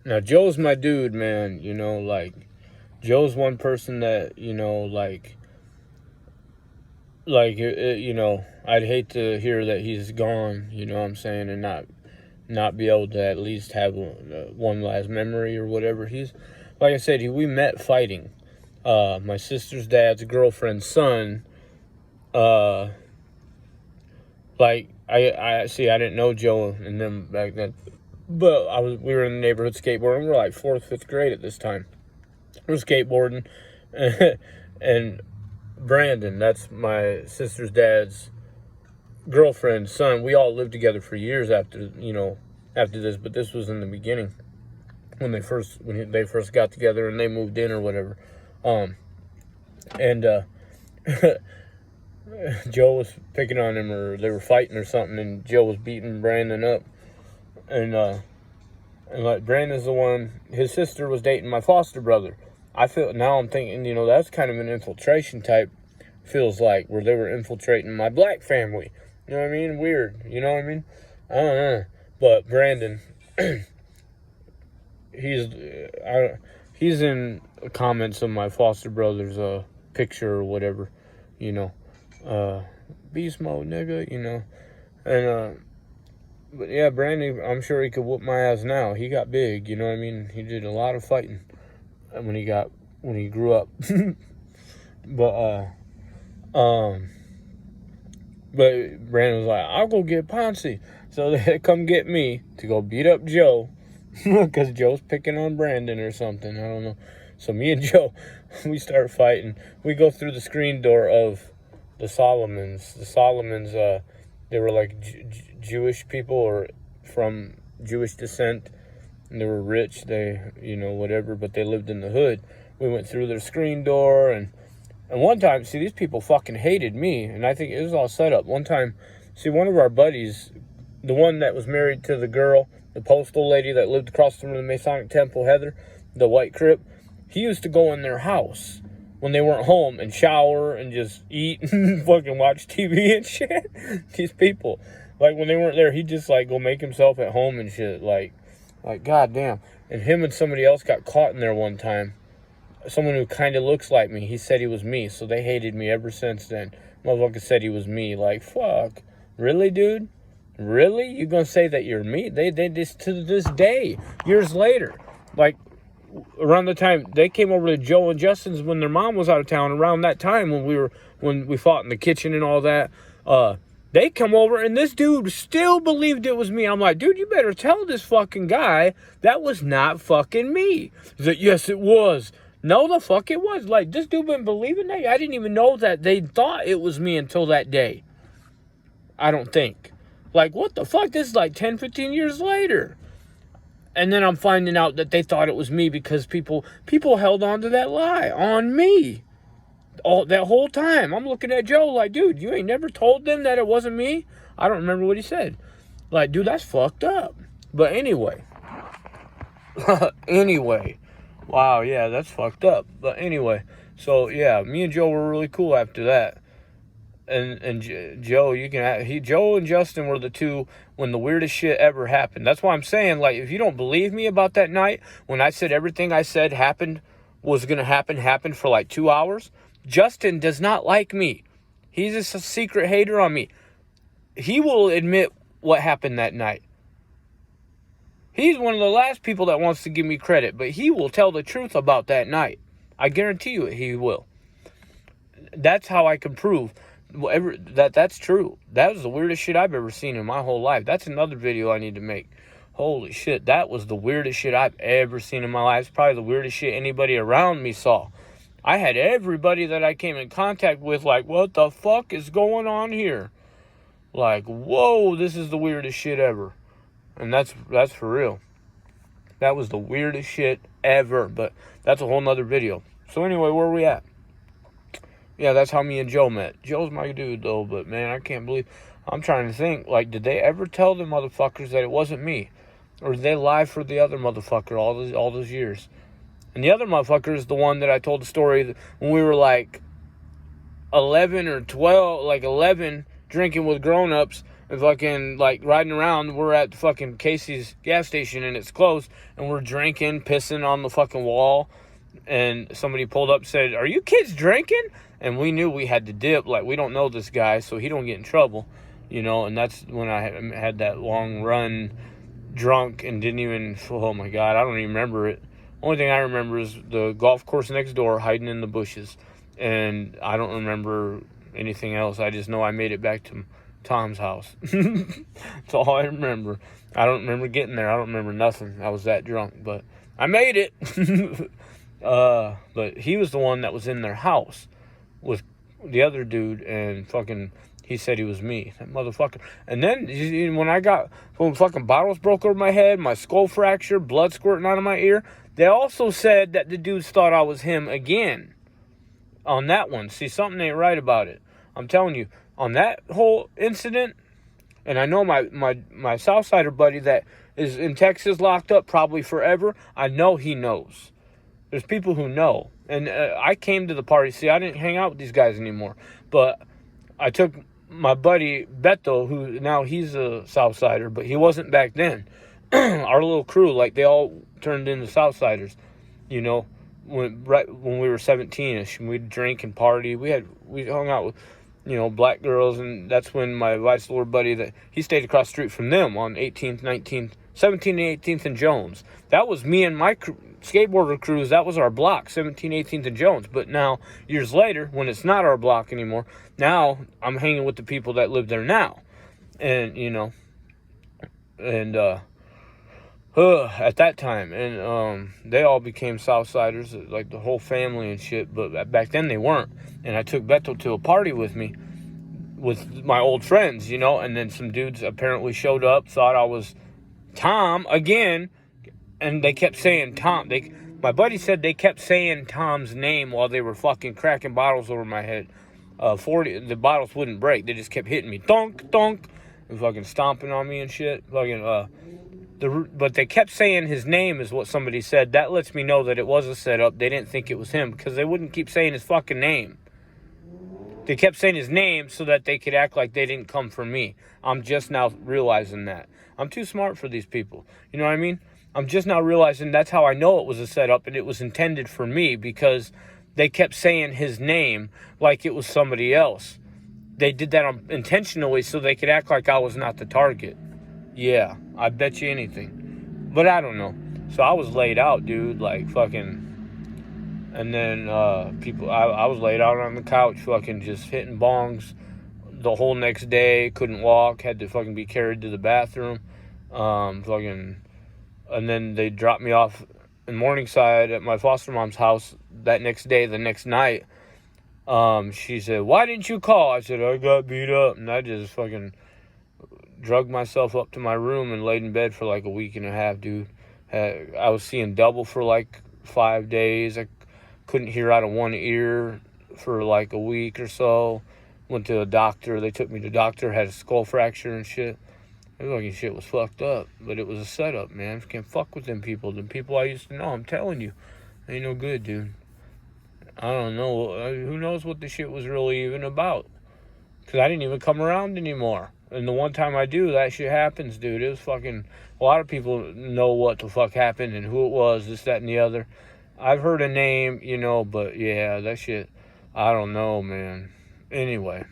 Now, Joe's my dude, man. Joe's one person that, I'd hate to hear that he's gone, you know what I'm saying, and not be able to at least have one last memory or whatever. He's, like I said, we met fighting. My sister's dad's girlfriend's son, I see, I didn't know Joe and them back then, but we were in the neighborhood skateboarding. We were like 4th, 5th grade at this time. We were skateboarding, and Brandon, that's my sister's dad's girlfriend's son. We all lived together for years after this, but this was in the beginning when they first got together and they moved in or whatever. Joe was picking on him, or they were fighting or something, and Joe was beating Brandon up, and like Brandon's the one. His sister was dating my foster brother. I'm thinking, that's kind of an infiltration type. Feels like where they were infiltrating my black family. You know what I mean? Weird. You know what I mean? I don't know. But Brandon, he's in comments of my foster brother's picture or whatever. Beast mode, nigga. And but yeah, Brandon, I'm sure he could whoop my ass now. He got big. You know what I mean? He did a lot of fighting when he grew up. But Brandon was like, I'll go get Ponce. So they come get me to go beat up Joe because Joe's picking on Brandon or something. I don't know. So me and Joe, we start fighting. We go through the screen door of the Solomons. The Solomons, they were like Jewish people or from Jewish descent. And they were rich. They, whatever, but they lived in the hood. We went through their screen door and one time, see, these people fucking hated me, and I think it was all set up. One time, see, one of our buddies, the one that was married to the girl, the postal lady that lived across from the Masonic Temple, Heather, the white crip, he used to go in their house when they weren't home and shower and just eat and fucking watch TV and shit. These people, like, when they weren't there, he'd just, like, go make himself at home and shit, like, goddamn. And him and somebody else got caught in there one time. Someone who kind of looks like me. He said he was me, so they hated me ever since then. Motherfucker said he was me. Like, fuck. Really, dude? Really? You gonna say that you're me? They this to this day, years later. Like, around the time they came over to Joe and Justin's when their mom was out of town, around that time when we fought in the kitchen and all that, they come over and this dude still believed it was me. I'm like, dude, you better tell this fucking guy that was not fucking me. He's like, yes, it was. No, the fuck it was. Like, this dude been believing that? I didn't even know that they thought it was me until that day. I don't think. Like, what the fuck? This is like 10, 15 years later. And then I'm finding out that they thought it was me because people held on to that lie on me. All that whole time. I'm looking at Joe like, dude, you ain't never told them that it wasn't me? I don't remember what he said. Like, dude, that's fucked up. But anyway. Wow, yeah, that's fucked up. But anyway, so yeah, me and Joe were really cool after that. And Joe, Joe and Justin were the two when the weirdest shit ever happened. That's why I'm saying, like, if you don't believe me about that night, when I said everything I said was going to happen for like 2 hours, Justin does not like me. He's just a secret hater on me. He will admit what happened that night. He's one of the last people that wants to give me credit, but he will tell the truth about that night. I guarantee you he will. That's how I can prove that's true. That was the weirdest shit I've ever seen in my whole life. That's another video I need to make. Holy shit, that was the weirdest shit I've ever seen in my life. It's probably the weirdest shit anybody around me saw. I had everybody that I came in contact with like, what the fuck is going on here? Like, whoa, this is the weirdest shit ever. And that's for real. That was the weirdest shit ever. But that's a whole nother video. So anyway, where are we at? Yeah, that's how me and Joe met. Joe's my dude, though. But, man, I can't believe... I'm trying to think. Like, did they ever tell the motherfuckers that it wasn't me? Or did they lie for the other motherfucker all those years? And the other motherfucker is the one that I told the story when we were, like, 11 or 12... Like, 11, drinking with grown-ups... and fucking, like, riding around. We're at fucking Casey's gas station, and it's closed, and we're drinking, pissing on the fucking wall, and somebody pulled up and said, "Are you kids drinking?" And we knew we had to dip. Like, we don't know this guy, so he don't get in trouble, you know. And that's when I had that long run drunk and didn't even, oh my God, I don't even remember it. Only thing I remember is the golf course next door, hiding in the bushes. And I don't remember anything else. I just know I made it back to Tom's house. That's all I remember. I don't remember getting there. I don't remember nothing. I was that drunk, but I made it. But he was the one that was in their house with the other dude, and fucking, he said he was me, that motherfucker. And then when fucking bottles broke over my head, my skull fractured, blood squirting out of my ear, they also said that the dudes thought I was him again on that one. See, something ain't right about it. I'm telling you, on that whole incident, and I know my Southsider buddy that is in Texas locked up probably forever, I know he knows. There's people who know. And I came to the party. See, I didn't hang out with these guys anymore. But I took my buddy Beto, who now he's a Southsider, but he wasn't back then. Our little crew, like, they all turned into Southsiders, you know, right when we were 17ish, and we'd drink and party. We hung out with, you know, black girls, and that's when my Vice Lord buddy, that he stayed across the street from them on 18th, 19th, 17th and 18th and Jones. That was me and my skateboarder crews. That was our block, 17th, 18th and Jones. But now, years later, when it's not our block anymore, now I'm hanging with the people that live there now. And, you know, and at that time, and they all became Southsiders, like the whole family and shit, but back then they weren't. And I took Beto to a party with me, with my old friends, you know, and then some dudes apparently showed up, thought I was Tom again, and they kept saying Tom. My buddy said they kept saying Tom's name while they were fucking cracking bottles over my head. The bottles wouldn't break, they just kept hitting me, donk, donk, and fucking stomping on me and shit, fucking, but they kept saying his name is what somebody said. That lets me know that it was a setup. They didn't think it was him, because they wouldn't keep saying his fucking name. They kept saying his name so that they could act like they didn't come for me. I'm just now realizing that. I'm too smart for these people. You know what I mean? I'm just now realizing that's how I know it was a setup, and it was intended for me, because they kept saying his name like it was somebody else. They did that intentionally so they could act like I was not the target. Yeah, I bet you anything. But I don't know. So I was laid out, dude, like fucking. And then I was laid out on the couch, fucking just hitting bongs the whole next day. Couldn't walk, had to fucking be carried to the bathroom. Fucking. And then they dropped me off in Morningside at my foster mom's house that next day, the next night. She said, "Why didn't you call?" I said, "I got beat up." And I just fucking drugged myself up to my room and laid in bed for like a week and a half, dude. I was seeing double for like 5 days. I couldn't hear out of one ear for like a week or so. Went to a doctor. They took me to the doctor, had a skull fracture and shit. It fucking shit was fucked up. But it was a setup, man. Can't fuck with them people. The people I used to know, I'm telling you. Ain't no good, dude. I don't know. Who knows what the shit was really even about? Because I didn't even come around anymore. And the one time I do, that shit happens, dude. It was fucking... A lot of people know what the fuck happened and who it was, this, that, and the other. I've heard a name, you know, but yeah, that shit... I don't know, man. Anyway...